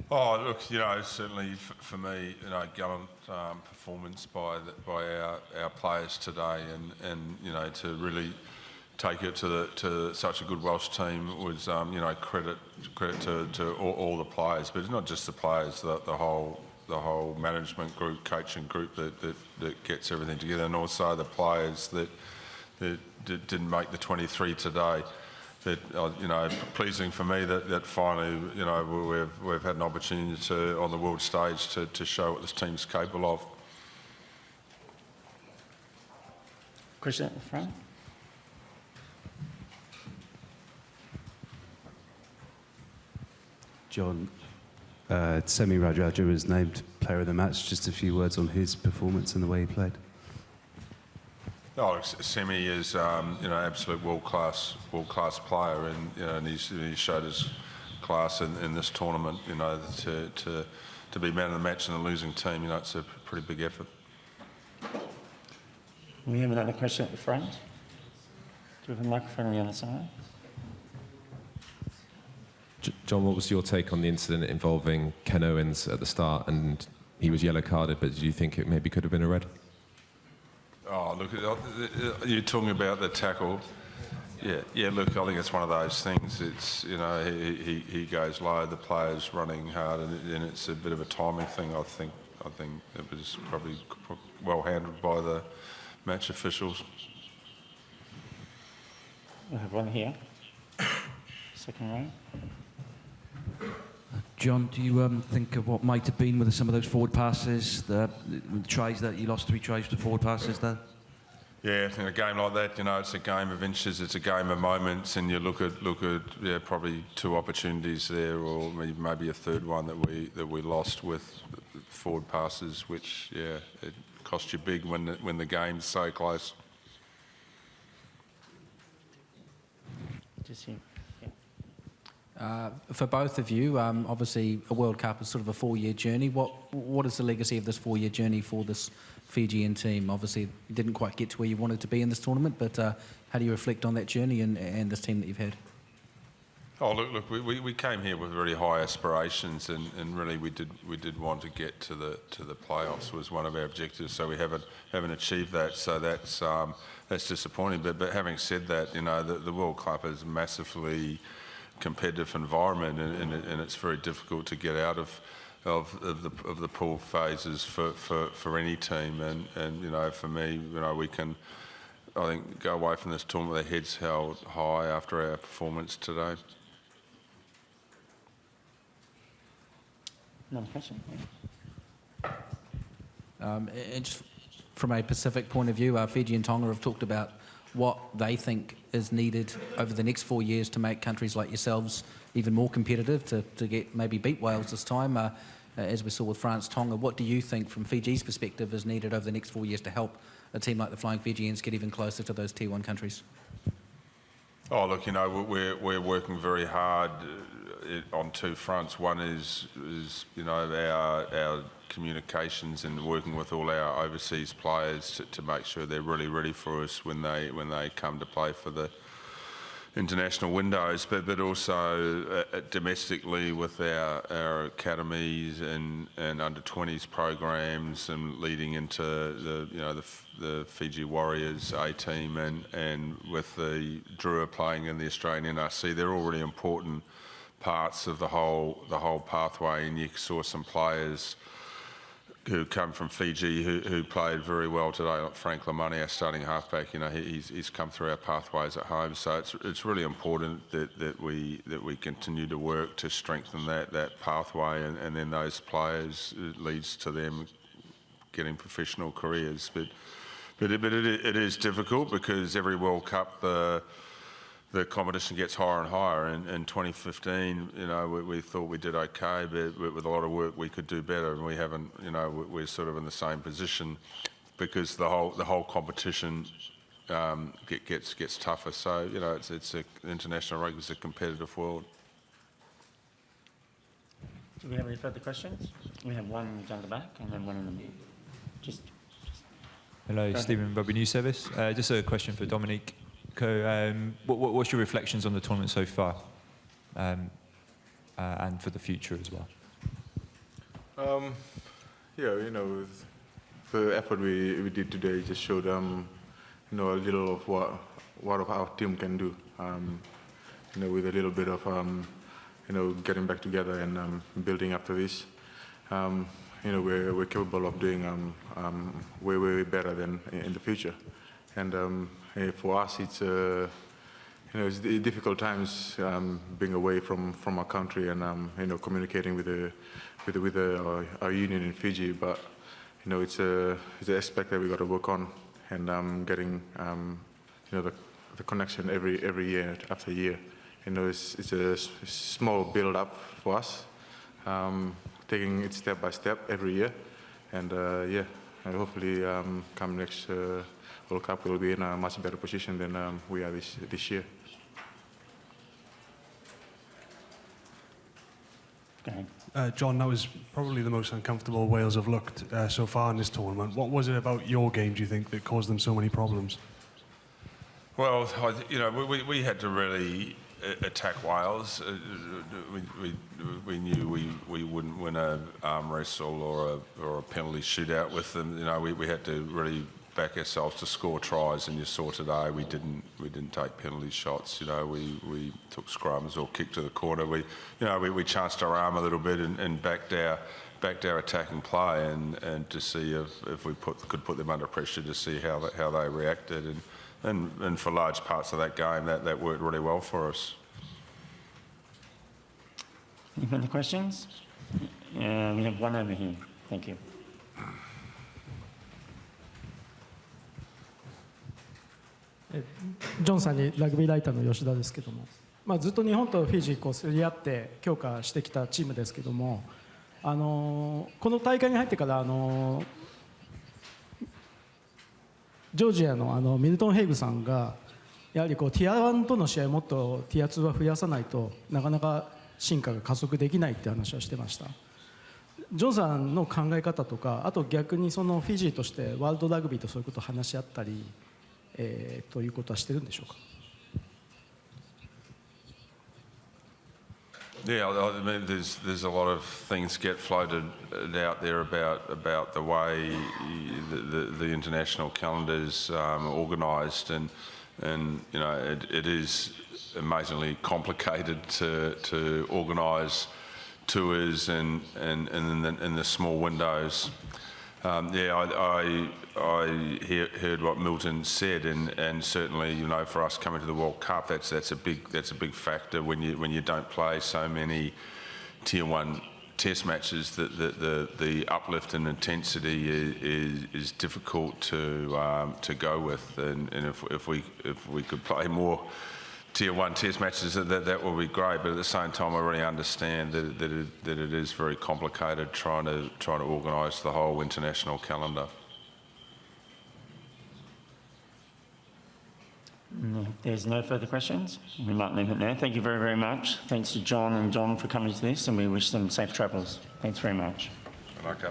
Oh, look, certainly for me, gallant performance by our players today, and to really take it to such a good Welsh team was credit to all the players, but it's not just the players, the whole management group, coaching group that gets everything together, and also the players that didn't make the 23 today. That pleasing for me that finally we've had an opportunity to on the world stage to show what this team's capable of. Question at the front. John, Semi Radradra was named player of the match. Just a few words on his performance and the way he played. Oh, Semi is absolute world class player, and he's showed his class in this tournament. To be man of the match in a losing team, it's a pretty big effort. We have another question at the front. Do we have a microphone on the other side? John, what was your take on the incident involving Ken Owens at the start? And he was yellow carded, but do you think it maybe could have been a red? Oh, look, you're talking about the tackle. Yeah. Look, I think it's one of those things. It's he goes low, the player's running hard, and it's a bit of a timing thing. I think it was probably well handled by the match officials. We have one here. Second row. John, do you think of what might have been with some of those forward passes, the tries that you lost 3 tries to forward passes there? Yeah, in a game like that, it's a game of inches, it's a game of moments, and you look at probably 2 opportunities there, or maybe a third one that we lost with forward passes, which it cost you big when the game's so close. Just here. For both of you, obviously a World Cup is sort of a 4-year journey. What is the legacy of this 4-year journey for this Fijian team? Obviously you didn't quite get to where you wanted to be in this tournament, but how do you reflect on that journey and this team that you've had? Oh, look, we came here with really high aspirations, and really we did want to get to the playoffs was one of our objectives. So we haven't achieved that. So that's disappointing. But having said that, the World Cup is massively competitive environment, and it's very difficult to get out of the pool phases for any team, and for me, we can, I think, go away from this tournament with our heads held high after our performance today. Another question. And just from a Pacific point of view, Fiji and Tonga have talked about what they think is needed over the next 4 years to make countries like yourselves even more competitive, to get maybe beat Wales this time, as we saw with France, Tonga. What do you think from Fiji's perspective is needed over the next 4 years to help a team like the Flying Fijians get even closer to those Tier 1 countries? Oh, look, we're working very hard on 2 fronts. One is our communications and working with all our overseas players to make sure they're really ready for us when they come to play for the international windows, but also domestically with our academies and under 20s programs, and leading into the Fiji Warriors A team, and with the Drua playing in the Australian NRC. They're all really important parts of the whole pathway, and you saw some players who come from Fiji who played very well today, like Frank Lamani, our starting halfback. He's come through our pathways at home. So it's really important that we continue to work to strengthen that pathway, and then those players, it leads to them getting professional careers. But it is difficult, because every World Cup the competition gets higher and higher. In 2015, we thought we did okay, but with a lot of work we could do better, and we haven't. We're sort of in the same position, because the whole competition gets tougher. So international rugby is a competitive world. Do we have any further questions? We have one down the back and then one in the middle. Just Hello, Stephen, Rugby News Service. Just a question for Dominique. What's your reflections on the tournament so far, and for the future as well? Yeah, the effort we did today just showed, a little of what our team can do. With a little bit of, getting back together and building after this. We're capable of doing way better than in the future. And for us, it's it's difficult times being away from our country and communicating with our union in Fiji. But it's an aspect that we got to work on and getting the connection every year after year. It's a small build up for us, taking it step by step every year, and and hopefully come next World Cup we'll be in a much better position than we are this year. Go ahead. John, that was probably the most uncomfortable Wales have looked so far in this tournament. What was it about your game, do you think, that caused them so many problems? Well, we had to really attack Wales. We knew we wouldn't win a arm wrestle or a penalty shootout with them. We had to really back ourselves to score tries, and you saw today we didn't take penalty shots. We took scrums or kicked to the corner. We chanced our arm a little bit and backed our attacking play and to see if we could put them under pressure to see how they reacted. And for large parts of that game, that worked really well for us. Any further questions? We have one over here. Thank you. ジョンさんにラグビーライターの吉田ですけども、ずっと日本とフィジー競り合って強化してきたチームですけども、この大会に入ってからジョージアのミルトン・ヘイグさんがやはりティア1との試合をもっとティア2は増やさないとなかなか進化が加速できないって話をしてました。ジョンさんの考え方とか、あと逆にそのフィジーとしてワールドラグビーとそういうことを話し合ったり、ということはしてるんでしょうか。Yeah, I mean, there's a lot of things get floated out there about the way the international calendar's organised, and it is amazingly complicated to organise tours and in the small windows. I heard what Milton said, and certainly for us coming to the World Cup, that's a big factor when you don't play so many Tier 1 Test matches. That the uplift and intensity is difficult to go with, and if we could play more Tier 1 Test matches, that will be great. But at the same time, I really understand that it is very complicated trying to organise the whole international calendar. If there's no further questions, we might leave it there. Thank you very, very much. Thanks to John and John for coming to this, and we wish them safe travels. Thanks very much. Okay.